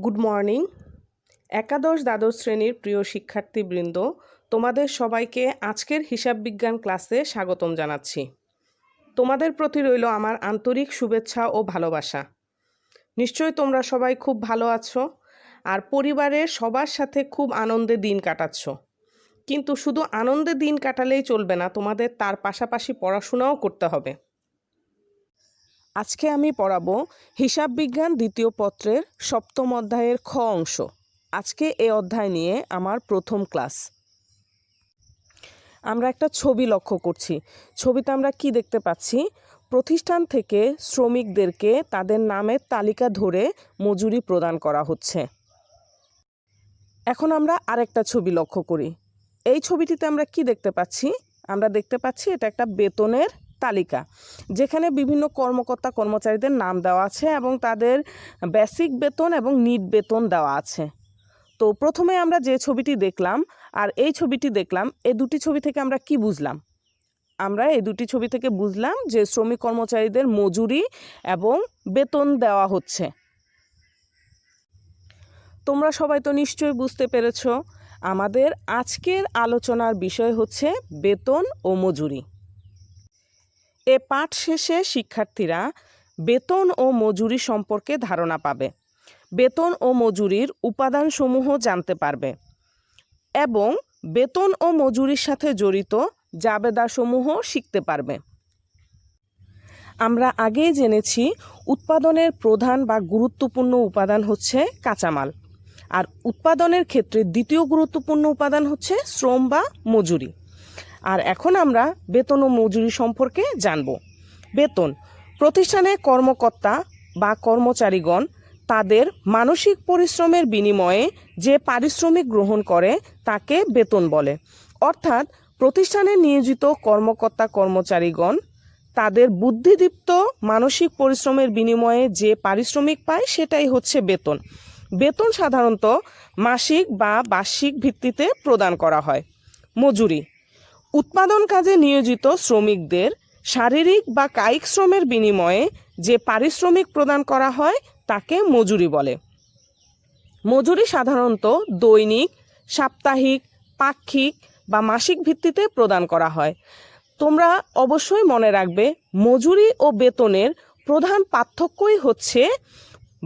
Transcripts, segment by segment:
Good morning. একাদশ দ্বাদশ শ্রেণীর প্রিয় শিক্ষার্থীবৃন্দ, তোমাদের সবাইকে আজকের হিসাব বিজ্ঞান ক্লাসে স্বাগতম জানাচ্ছি। তোমাদের প্রতি রইল আমার আন্তরিক শুভেচ্ছা ও ভালোবাসা। নিশ্চয়ই তোমরা সবাই খুব ভালো আছো আর পরিবারের সবার সাথে খুব আনন্দে দিন কাটাচ্ছ। কিন্তু শুধু আনন্দে দিন কাটালেই চলবে না, তোমাদের তার পাশাপাশি পড়াশোনাও করতে হবে। আজকে আমি পড়াবো হিসাব বিজ্ঞান দ্বিতীয় পত্রের সপ্তম অধ্যায়ের খ অংশ। আজকে এই অধ্যায় নিয়ে আমার প্রথম ক্লাস। আমরা একটা ছবি লক্ষ্য করছি। ছবিতে আমরা কি দেখতে পাচ্ছি? প্রতিষ্ঠান থেকে শ্রমিকদেরকে তাদের নামের তালিকা ধরে মজুরি প্রদান করা হচ্ছে। এখন আমরা আরেকটা ছবি লক্ষ্য করি। এই ছবিটিতে আমরা কি দেখতে পাচ্ছি? আমরা দেখতে পাচ্ছি এটা একটা বেতনের তালিকা, যেখানে বিভিন্ন কর্মকর্তা কর্মচারীদের নাম দেওয়া আছে এবং তাদের বেসিক বেতন এবং নিট বেতন দেওয়া আছে। তো প্রথমে আমরা যে ছবিটি দেখলাম আর এই ছবিটি দেখলাম, এই দুটি ছবি থেকে আমরা কি বুঝলাম? আমরা এই দুটি ছবি থেকে বুঝলাম যে শ্রমিক কর্মচারীদের মজুরি এবং বেতন দেওয়া হচ্ছে। তোমরা সবাই তো নিশ্চয়ই বুঝতে পেরেছ, আমাদের আজকের আলোচনার বিষয় হচ্ছে বেতন ও মজুরি। এ পাঠ শেষে শিক্ষার্থীরা বেতন ও মজুরি সম্পর্কে ধারণা পাবে, বেতন ও মজুরির উপাদানসমূহ জানতে পারবে এবং বেতন ও মজুরির সাথে জড়িত জাবেদাসমূহ শিখতে পারবে। আমরা আগেই জেনেছি উৎপাদনের প্রধান বা গুরুত্বপূর্ণ উপাদান হচ্ছে কাঁচামাল, আর উৎপাদনের ক্ষেত্রে দ্বিতীয় গুরুত্বপূর্ণ উপাদান হচ্ছে শ্রম বা মজুরি। আর এখন আমরা বেতন ও মজুরি সম্পর্কে জানব। বেতন প্রতিষ্ঠানে কর্মকর্তা বা কর্মচারীগণ তাদের মানসিক পরিশ্রমের বিনিময়ে যে পারিশ্রমিক গ্রহণ করে তাকে বেতন বলে। অর্থাৎ প্রতিষ্ঠানে নিয়োজিত কর্মকর্তা কর্মচারীগণ তাদের বুদ্ধিদীপ্ত মানসিক পরিশ্রমের বিনিময়ে যে পারিশ্রমিক পায় সেটাই হচ্ছে বেতন। বেতন সাধারণত মাসিক বা বার্ষিক ভিত্তিতে প্রদান করা হয়। মজুরি উৎপাদন কাজে নিয়োজিত শ্রমিকদের শারীরিক বা কায়িক শ্রমের বিনিময়ে যে পারিশ্রমিক প্রদান করা হয় তাকে মজুরি বলে। মজুরি সাধারণত দৈনিক, সাপ্তাহিক, পাক্ষিক বা মাসিক ভিত্তিতে প্রদান করা হয়। তোমরা অবশ্যই মনে রাখবে, মজুরি ও বেতনের প্রধান পার্থক্যই হচ্ছে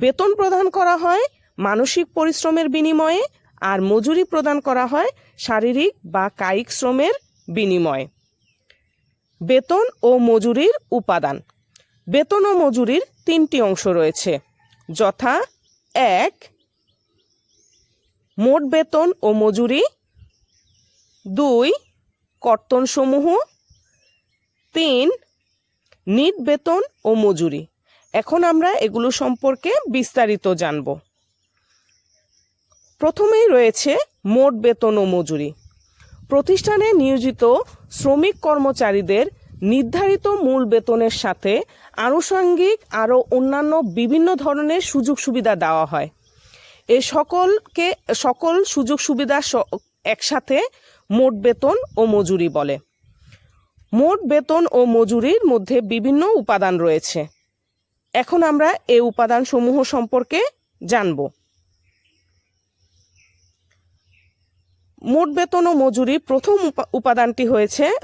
বেতন প্রদান করা হয় মানসিক পরিশ্রমের বিনিময়ে আর মজুরি প্রদান করা হয় শারীরিক বা কায়িক শ্রমের বিনিময়ে। বেতন ও মজুরির উপাদান। বেতন ও মজুরির তিনটি অংশ রয়েছে, যথা 1. মোট বেতন ও মজুরি, 2. কর্তনসমূহ, 3. নিট বেতন ও মজুরি। এখন আমরা এগুলো সম্পর্কে বিস্তারিত জানব। প্রথমেই রয়েছে মোট বেতন ও মজুরি। প্রতিষ্ঠানে নিয়োজিত শ্রমিক কর্মচারীদের নির্ধারিত মূল বেতনের সাথে আনুষঙ্গিক আরও অন্যান্য বিভিন্ন ধরনের সুযোগ সুবিধা দেওয়া হয়। এই সকল সুযোগ সুবিধা একসাথে মোট বেতন ও মজুরি বলে। মোট বেতন ও মজুরির মধ্যে বিভিন্ন উপাদান রয়েছে। এখন আমরা এই উপাদানসমূহ সম্পর্কে জানব। মোট বেতন ও মজুরি প্রথম উপাদানটি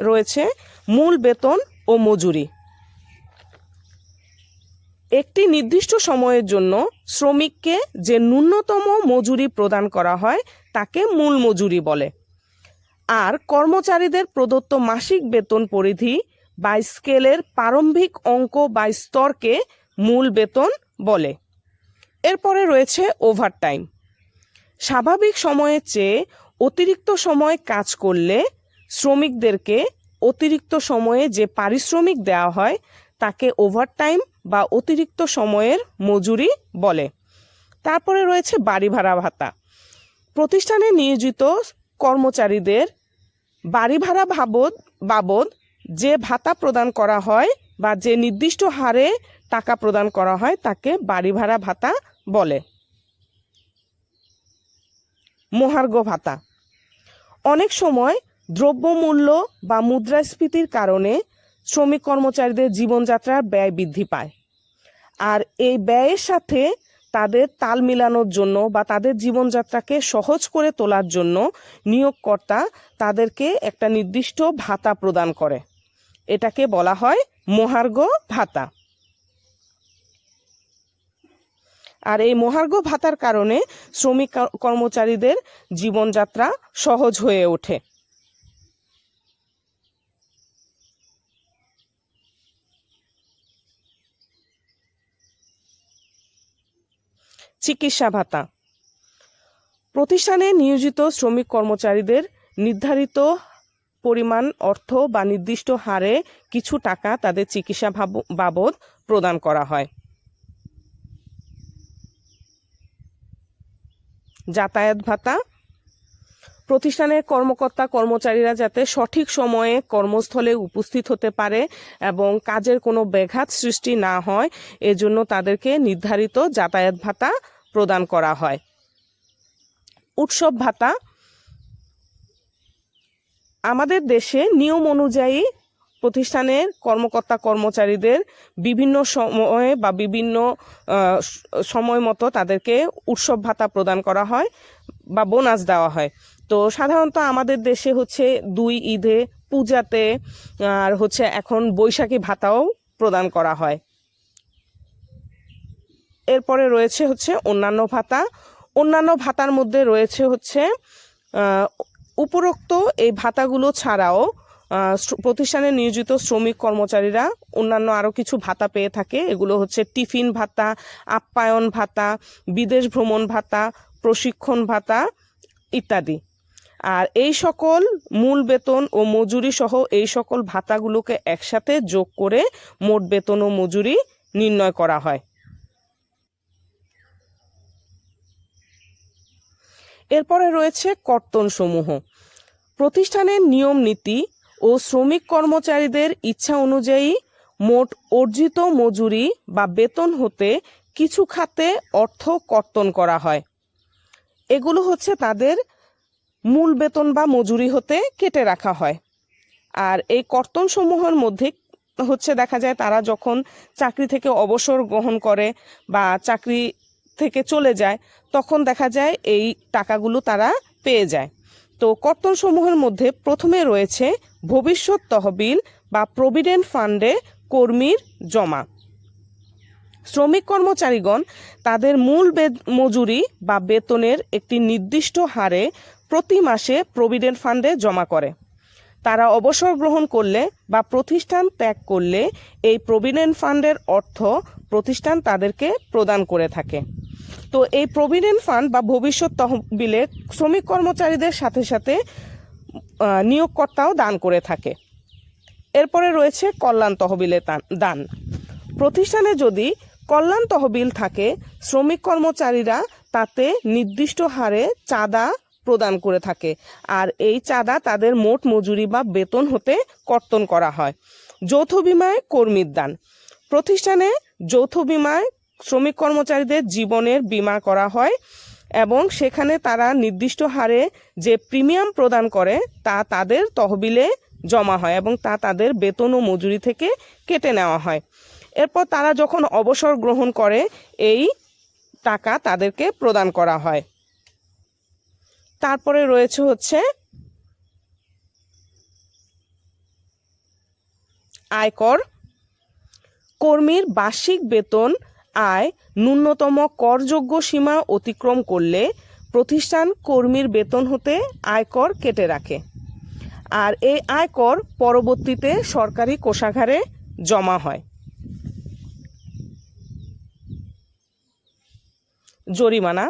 রয়েছে মূল বেতন ও মজুরি। একটি নির্দিষ্ট সময়ের জন্য শ্রমিককে যে ন্যূনতম মজুরি প্রদান করা হয় তাকে মূল মজুরি বলে। আর কর্মচারীদের প্রদত্ত মাসিক বেতন পরিধি বা স্কেলের প্রারম্ভিক অঙ্ক বা স্তরকে মূল বেতন বলে। এরপরে রয়েছে ওভারটাইম। স্বাভাবিক সময়ের চেয়ে অতিরিক্ত সময় কাজ করলে শ্রমিকদেরকে অতিরিক্ত সময়ে যে পারিশ্রমিক দেওয়া হয় তাকে ওভারটাইম বা অতিরিক্ত সময়ের মজুরি বলে। তারপরে রয়েছে বাড়ি ভাড়া ভাতা। প্রতিষ্ঠানে নিয়োজিত কর্মচারীদের বাড়ি ভাড়া বাবদ যে ভাতা প্রদান করা হয় বা যে নির্দিষ্ট হারে টাকা প্রদান করা হয় তাকে বাড়ি ভাড়া ভাতা বলে। মহার্ঘ ভাতা। অনেক সময় দ্রব্যমূল্য বা মুদ্রাস্ফীতির কারণে শ্রমিক কর্মচারীদের জীবনযাত্রার ব্যয় বৃদ্ধি পায়, আর এই ব্যয়ের সাথে তাদের তাল মিলানোর জন্য বা তাদের জীবনযাত্রাকে সহজ করে তোলার জন্য নিয়োগকর্তা তাদেরকে একটা নির্দিষ্ট ভাতা প্রদান করে। এটাকে বলা হয় মহার্ঘ ভাতা। আর এই মহার্ঘ ভাতার কারণে শ্রমিক কর্মচারীদের জীবনযাত্রা সহজ হয়ে ওঠে। চিকিৎসা ভাতা। প্রতিষ্ঠানে নিয়োজিত শ্রমিক কর্মচারীদের নির্ধারিত পরিমাণ অর্থ বা নির্দিষ্ট হারে কিছু টাকা তাদের চিকিৎসা বাবদ প্রদান করা হয়। যাতায়াত ভাতা। প্রতিষ্ঠানের কর্মকর্তা কর্মচারীরা যাতে সঠিক সময়ে কর্মস্থলে উপস্থিত হতে পারে এবং কাজের কোনো ব্যাঘাত সৃষ্টি না হয়, এজন্য তাদেরকে নির্ধারিত যাতায়াত ভাতা প্রদান করা হয়। উৎসব ভাতা। আমাদের দেশে নিয়ম অনুযায়ী প্রতিষ্ঠানের কর্মকর্তা কর্মচারীদের বিভিন্ন সময়ে বা বিভিন্ন সময় মতো তাদেরকে উৎসব ভাতা প্রদান করা হয় বা বোনাস দেওয়া হয়। তো সাধারণত আমাদের দেশে হচ্ছে 2 ঈদে, পূজাতে, আর হচ্ছে এখন বৈশাখী ভাতাও প্রদান করা হয়। এরপরে রয়েছে হচ্ছে অন্যান্য ভাতা। অন্যান্য ভাতার মধ্যে রয়েছে হচ্ছে উপরোক্ত এই ভাতাগুলো ছাড়াও প্রতিষ্ঠানে নিয়োজিত শ্রমিক কর্মচারীরা অন্যান্য আরও কিছু ভাতা পেয়ে থাকে। এগুলো হচ্ছে টিফিন ভাতা, আপ্যায়ন ভাতা, বিদেশ ভ্রমণ ভাতা, প্রশিক্ষণ ভাতা ইত্যাদি। আর এই সকল মূল বেতন ও মজুরি সহ এই সকল ভাতাগুলোকে একসাথে যোগ করে মোট বেতন ও মজুরি নির্ণয় করা হয়। এরপরে রয়েছে কর্তনসমূহ। প্রতিষ্ঠানের নিয়ম নীতি ও শ্রমিক কর্মচারীদের ইচ্ছা অনুযায়ী মোট অর্জিত মজুরি বা বেতন হতে কিছু খাতে অর্থ কর্তন করা হয়। এগুলো হচ্ছে তাদের মূল বেতন বা মজুরি হতে কেটে রাখা হয়। আর এই কর্তনসমূহের মধ্যে হচ্ছে দেখা যায় তারা যখন চাকরি থেকে অবসর গ্রহণ করে বা চাকরি থেকে চলে যায়, তখন দেখা যায় এই টাকাগুলো তারা পেয়ে যায়। তো কর্তনসমূহের মধ্যে প্রথমে রয়েছে ভবিষ্যৎ তহবিল বা প্রভিডেন্ট ফান্ডে কর্মীর জমা। শ্রমিক কর্মচারীগণ তাদের মূল মজুরি বা বেতনের একটি নির্দিষ্ট হারে প্রতি মাসে প্রভিডেন্ট ফান্ডে জমা করে। তারা অবসর গ্রহণ করলে বা প্রতিষ্ঠান ত্যাগ করলে এই প্রভিডেন্ট ফান্ডের অর্থ প্রতিষ্ঠান তাদেরকে প্রদান করে থাকে। তো এই প্রভিডেন্ট ফান্ড বা ভবিষ্যৎ তহবিলে শ্রমিক কর্মচারীদের সাথে সাথে নিয়োগকর্তাও দান করে থাকে। এরপরে রয়েছে কল্যাণ তহবিলে দান। প্রতিষ্ঠানে যদি কল্যাণ তহবিল থাকে, শ্রমিক কর্মচারীরা তাতে নির্দিষ্ট হারে চাঁদা প্রদান করে থাকে, আর এই চাঁদা তাদের মোট মজুরি বা বেতন হতে কর্তন করা হয়। যৌথ বিমায় কর্মীর দান। প্রতিষ্ঠানে যৌথ বিমায় শ্রমিক কর্মচারীদের জীবনের বীমা করা হয় এবং সেখানে তারা নির্দিষ্ট হারে যে প্রিমিয়াম প্রদান করে তা তাদের তহবিলে জমা হয় এবং তা তাদের বেতন ও মজুরি থেকে কেটে নেওয়া হয়। এরপর তারা যখন অবসর গ্রহণ করে এই টাকা তাদেরকে প্রদান করা হয়। তারপরে রয়েছে হচ্ছে আয়কর। কর্মীর বার্ষিক বেতন আয় ন্যূনতম করযোগ্য সীমা অতিক্রম করলে প্রতিষ্ঠান কর্মীর বেতন হতে আয়কর কেটে রাখে, আর এই আয়কর পরবর্তীতে সরকারি কোষাগারে জমা হয়। জরিমানা।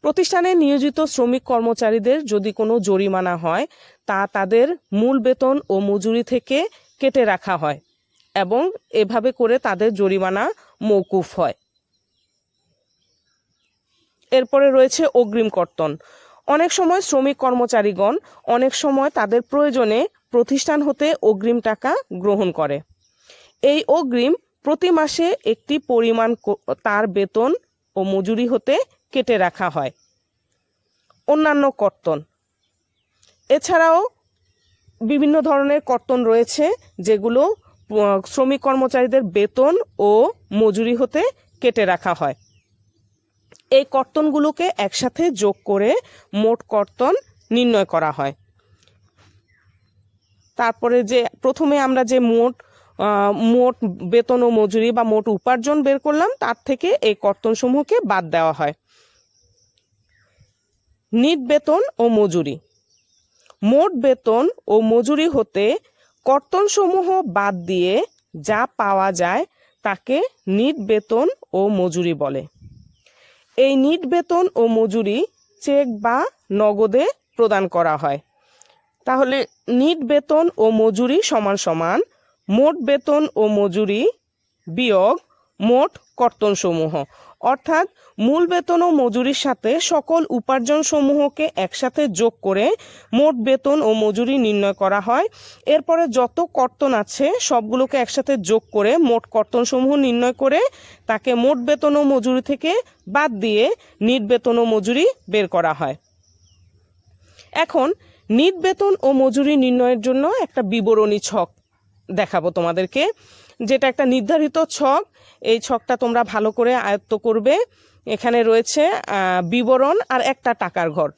প্রতিষ্ঠানে নিয়োজিত শ্রমিক কর্মচারীদের যদি কোনো জরিমানা হয়, তা তাদের মূল বেতন ও মজুরি থেকে কেটে রাখা হয় এবং এভাবে করে তাদের জরিমানা মওকুফ হয়। এরপরে রয়েছে অগ্রিম কর্তন। অনেক সময় শ্রমিক কর্মচারীগণ অনেক সময় তাদের প্রয়োজনে প্রতিষ্ঠান হতে অগ্রিম টাকা গ্রহণ করে। এই অগ্রিম প্রতি মাসে একটি পরিমাণ তার বেতন ও মজুরি হতে কেটে রাখা হয়। অন্যান্য কর্তন। এছাড়াও বিভিন্ন ধরনের কর্তন রয়েছে যেগুলো শ্রমিক কর্মচারীদের বেতন ও মজুরি হতে কেটে রাখা হয়। এই কর্তনগুলোকে একসাথে যোগ করে মোট কর্তন নির্ণয় করা হয়। তারপরে যে প্রথমে আমরা যে মোট বেতন ও মজুরি বা মোট উপার্জন বের করলাম, তার থেকে এই কর্তনসমূহকে বাদ দেওয়া হয়। নিট বেতন ও মজুরি। মোট বেতন ও মজুরি হতে কর্তনসমূহ বাদ দিয়ে যা পাওয়া যায় তাকে নিট বেতন ও মজুরি বলে। এই নিট বেতন ও মজুরি চেক বা নগদে প্রদান করা হয়। তাহলে নিট বেতন ও মজুরি সমান সমান মোট বেতন ও মজুরি বিয়োগ মোট কর্তনসমূহ, অর্থাৎ মূল বেতন ও মজুরির সাথে সকল উপার্জন সমূহকে একসাথে যোগ করে মোট বেতন ও মজুরি নির্ণয় করা হয়। এরপরে যত কর্তন আছে সবগুলোকে একসাথে যোগ করে মোট কর্তন সমূহ নির্ণয় করে তাকে মোট বেতন ও মজুরি থেকে বাদ দিয়ে নিট বেতন ও মজুরি বের করা হয়। এখন নিট বেতন ও মজুরি নির্ণয়ের জন্য একটা বিবরণী ছক দেখাবো তোমাদেরকে, যেটা একটা নির্ধারিত ছক। এই ছকটা তোমরা ভালো করে আয়ত্ত করবে। এখানে রয়েছে বিবরণ আর একটা টাকার ঘর।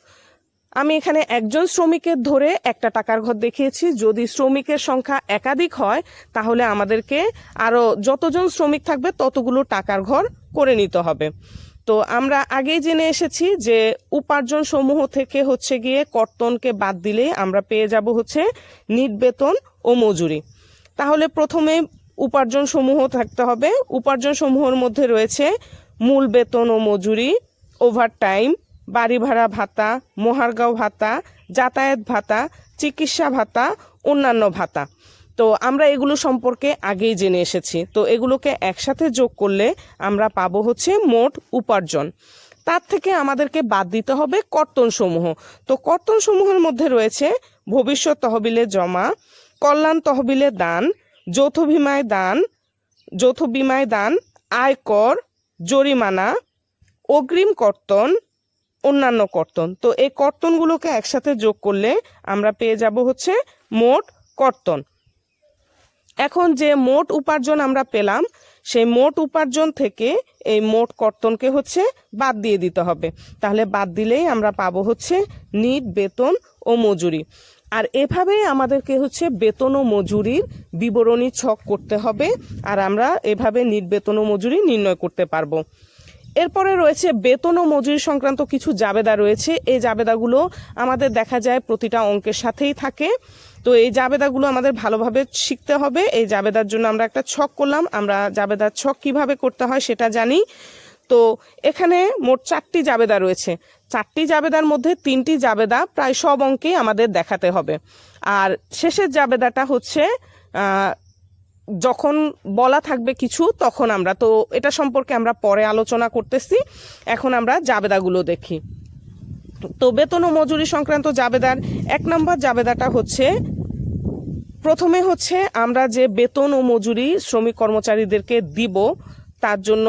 আমি এখানে একজন শ্রমিকের ধরে একটা টাকার ঘর দেখিয়েছি। যদি শ্রমিকের সংখ্যা একাধিক হয় তাহলে আমাদেরকে আরও যতজন শ্রমিক থাকবে ততগুলো টাকার ঘর করে নিতে হবে। তো আমরা আগেই জেনে এসেছি যে উপার্জন সমূহ থেকে হচ্ছে গিয়ে কর্তনকে বাদ দিলে আমরা পেয়ে যাব হচ্ছে নিট বেতন ও মজুরি। তাহলে প্রথমে উপার্জন সমূহ থাকতে হবে। উপার্জন সমূহের মধ্যে রয়েছে মূল বেতন ও মজুরি, ওভারটাইম, বাড়ি ভাড়া ভাতা, মহার্ঘ ভাতা, যাতায়াত ভাতা, চিকিৎসা ভাতা, অন্যান্য ভাতা। তো আমরা এগুলো সম্পর্কে আগেই জেনে এসেছি। তো এগুলোকে একসাথে যোগ করলে আমরা পাবো হচ্ছে মোট উপার্জন। তার থেকে আমাদেরকে বাদ দিতে হবে কর্তন সমূহ। তো কর্তন সমূহের মধ্যে রয়েছে ভবিষ্যৎ তহবিলে জমা, কল্যাণ তহবিলে দান, যৌথ বিমায় দান, আয়কর, জরিমানা, অগ্রিম কর্তন, অন্যান্য কর্তন। তো এই কর্তনগুলোকে একসাথে যোগ করলে আমরা পেয়ে যাব হচ্ছে মোট কর্তন। এখন যে মোট উপার্জন আমরা পেলাম সেই মোট উপার্জন থেকে এই মোট কর্তনকে হচ্ছে বাদ দিয়ে দিতে হবে। তাহলে বাদ দিলেই আমরা পাবো হচ্ছে নিট বেতন ও মজুরি। আর এভাবেই আমাদেরকে হচ্ছে বেতন ও মজুরির বিবরণী ছক করতে হবে, আর আমরা এভাবে নিট বেতন ও মজুরি নির্ণয় করতে পারবো। এরপরে রয়েছে বেতন ও মজুরি সংক্রান্ত কিছু জাবেদা রয়েছে। এই জাবেদাগুলো আমাদের দেখা যায় প্রতিটা অঙ্কের সাথেই থাকে। তো এই জাবেদাগুলো আমাদের ভালোভাবে শিখতে হবে। এই জাবেদার জন্য আমরা একটা ছক করলাম। আমরা জাবেদার ছক কিভাবে করতে হয় সেটা জানি। তো এখানে মোট 4টি জাবেদা রয়েছে। 4টি জাবেদার মধ্যে 3টি জাবেদা প্রায় সব অঙ্কেই আমাদের দেখাতে হবে। আর শেষের জাবেদাটা হচ্ছে যখন বলা থাকবে কিছু তখন আমরা, তো এটা সম্পর্কে আমরা পরে আলোচনা করতেছি। এখন আমরা জাবেদাগুলো দেখি। তো বেতন ও মজুরি সংক্রান্ত জাবেদার 1 নম্বর জাবেদাটা হচ্ছে, প্রথমে হচ্ছে আমরা যে বেতন ও মজুরি শ্রমিক কর্মচারীদেরকে দিব তার জন্য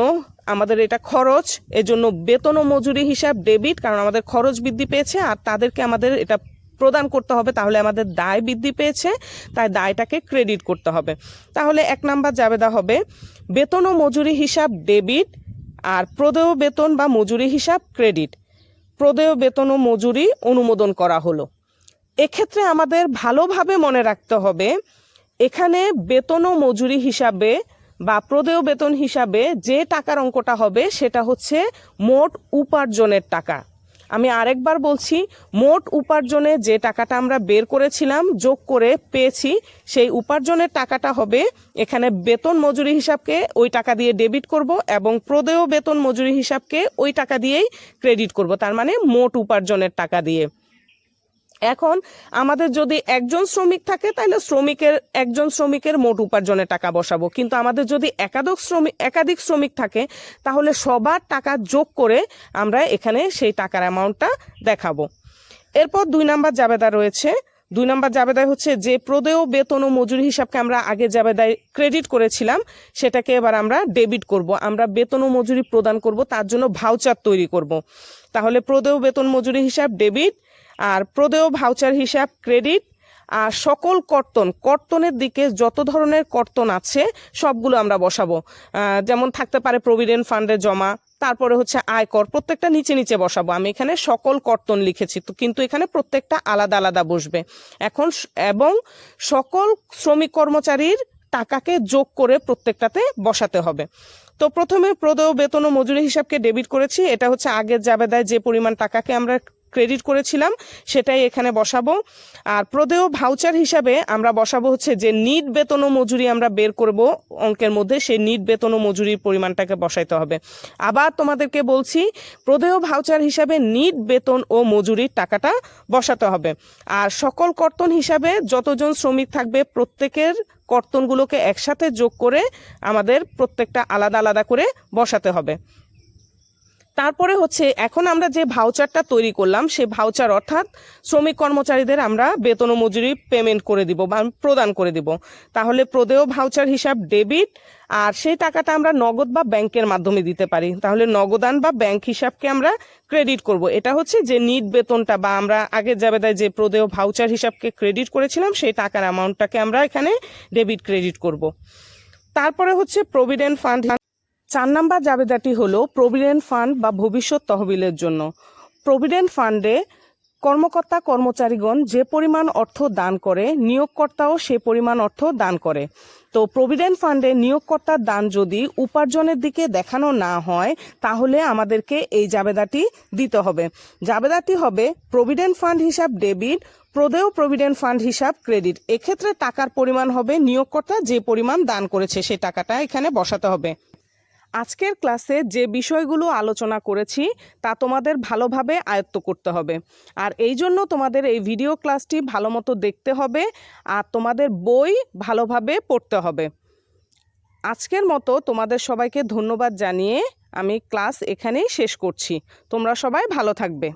আমাদের এটা খরচ, এজন্য বেতন ও মজুরি হিসাব ডেবিট, কারণ আমাদের খরচ বৃদ্ধি পেয়েছে আর তাদেরকে আমাদের এটা প্রদান করতে হবে, তাহলে আমাদের দায় বৃদ্ধি পেয়েছে, তাই দায়টাকে ক্রেডিট করতে হবে। তাহলে 1 নম্বর জাবেদা হবে বেতন ও মজুরি হিসাব ডেবিট আর প্রদেয় বেতন বা মজুরি হিসাব ক্রেডিট। প্রদেয় বেতন ও মজুরি অনুমোদন করা হলো। এক্ষেত্রে আমাদের ভালোভাবে মনে রাখতে হবে এখানে বেতন ও মজুরি হিসাবে বা প্রদেয় বেতন হিসাবে যে টাকার অঙ্কটা হবে সেটা হচ্ছে মোট উপার্জনের টাকা। আমি আরেকবার বলছি, মোট উপার্জনে যে টাকাটা আমরা বের করেছিলাম যোগ করে পেয়েছি সেই উপার্জনের টাকাটা হবে এখানে বেতন মজুরি হিসাবকে ওই টাকা দিয়ে ডেবিট করব এবং প্রদেয় বেতন মজুরি হিসাবকে ওই টাকা দিয়েই ক্রেডিট করব, তার মানে মোট উপার্জনের টাকা দিয়ে। এখন আমাদের যদি একজন শ্রমিক থাকে তাহলে একজন শ্রমিকের মোট উপার্জনের টাকা বসাবো, কিন্তু আমাদের যদি একাধিক শ্রমিক থাকে তাহলে সবার টাকা যোগ করে আমরা এখানে সেই টাকার অ্যামাউন্টটা দেখাবো। এরপর 2 নম্বর জাবেদা রয়েছে। 2 নম্বর জাবেদায় হচ্ছে যে প্রদেয় বেতন ও মজুরি হিসাবকে আমরা আগে জাবেদায় ক্রেডিট করেছিলাম সেটাকে এবার আমরা ডেবিট করব। আমরা বেতন ও মজুরি প্রদান করব, তার জন্য ভাউচার তৈরি করব। তাহলে প্রদেয় বেতন মজুরি হিসাব ডেবিট আর প্রদেয় ভাউচার হিসাব ক্রেডিট। আর সকল কর্তনের দিকে যত ধরনের কর্তন আছে সবগুলো আমরা বসাবো। যেমন থাকতে পারে প্রভিডেন্ট ফান্ডে জমা, তারপরে হচ্ছে আয়কর, প্রত্যেকটা নিচে নিচে বসাবো। আমি এখানে সকল কর্তন লিখেছি, তো কিন্তু এখানে প্রত্যেকটা আলাদা আলাদা বসবে এখন। এবং সকল শ্রমিক কর্মচারীর টাকাকে যোগ করে প্রত্যেকটাতে বসাতে হবে। তো প্রথমে প্রদেয় বেতন ও মজুরি হিসাবকে ডেবিট করেছি, এটা হচ্ছে আগের জাবেদায় যে পরিমাণ টাকাকে আমরা ক্রেডিট করেছিলাম সেটাই এখানে বসাবো। আর প্রদেয় ভাউচার হিসাবে আমরা বসাবো হচ্ছে যে নিট বেতন ও মজুরি আমরা বের করব অঙ্কের মধ্যে, সেই নিট বেতন ও মজুরির পরিমাণটাকে বসাইতে হবে। আবার তোমাদেরকে বলছি, প্রদেয় ভাউচার হিসাবে নিট বেতন ও মজুরির টাকাটা বসাতে হবে। আর সকল কর্তন হিসাবে যতজন শ্রমিক থাকবে প্রত্যেকের কর্তনগুলোকে একসাথে যোগ করে আমাদের প্রত্যেকটা আলাদা আলাদা করে বসাতে হবে। তারপরে হচ্ছে এখন আমরা যে ভাউচারটা তৈরি করলাম সেই ভাউচার অর্থাৎ শ্রমিক কর্মচারীদের আমরা বেতন ও মজুরি পেমেন্ট করে দিব বা প্রদান করে দিব। তাহলে প্রদেয় ভাউচার হিসাব ডেবিট, আর সেই টাকাটা আমরা নগদ বা ব্যাংকের মাধ্যমে দিতে পারি। তাহলে নগদান বা ব্যাংক হিসাবকে আমরা ক্রেডিট করব। এটা হচ্ছে যে নিট বেতনটা বা আমরা আগের জাবেদায় যে প্রদেয় ভাউচার হিসাবকে ক্রেডিট করেছিলাম সেই টাকার অ্যামাউন্টটাকে আমরা এখানে ডেবিট ক্রেডিট করব। তারপরে হচ্ছে প্রভিডেন্ট ফান্ড। 4 নাম্বার জাবেদাটি হলো প্রভিডেন্ট ফান্ড বা ভবিষ্যৎ তহবিলের জন্য। প্রভিডেন্ট ফান্ডে কর্মকর্তা কর্মচারীগণ যে পরিমাণ অর্থ দান করে নিয়োগকর্তাও সে পরিমাণ অর্থ দান করে। তো প্রভিডেন্ট ফান্ডে নিয়োগকর্তার দান যদি উপার্জনের দিকে দেখানো না হয় তাহলে আমাদেরকে এই জাবেদাটি দিতে হবে। জাবেদাটি হবে প্রভিডেন্ট ফান্ড হিসাব ডেবিট, প্রদেয় প্রভিডেন্ট ফান্ড হিসাব ক্রেডিট। এক্ষেত্রে টাকার পরিমাণ হবে নিয়োগকর্তা যে পরিমাণ দান করেছে সেই টাকাটা এখানে বসাতে হবে। আজকের ক্লাসে যে বিষয়গুলো আলোচনা করেছি তা তোমাদের ভালোভাবে আয়ত্ত করতে হবে, আর এই জন্য তোমাদের এই ভিডিও ক্লাসটি ভালো মতো দেখতে হবে আর তোমাদের বই ভালোভাবে পড়তে হবে। আজকের মতো তোমাদের সবাইকে ধন্যবাদ জানিয়ে আমি ক্লাস এখানেই শেষ করছি। তোমরা সবাই ভালো থাকবে।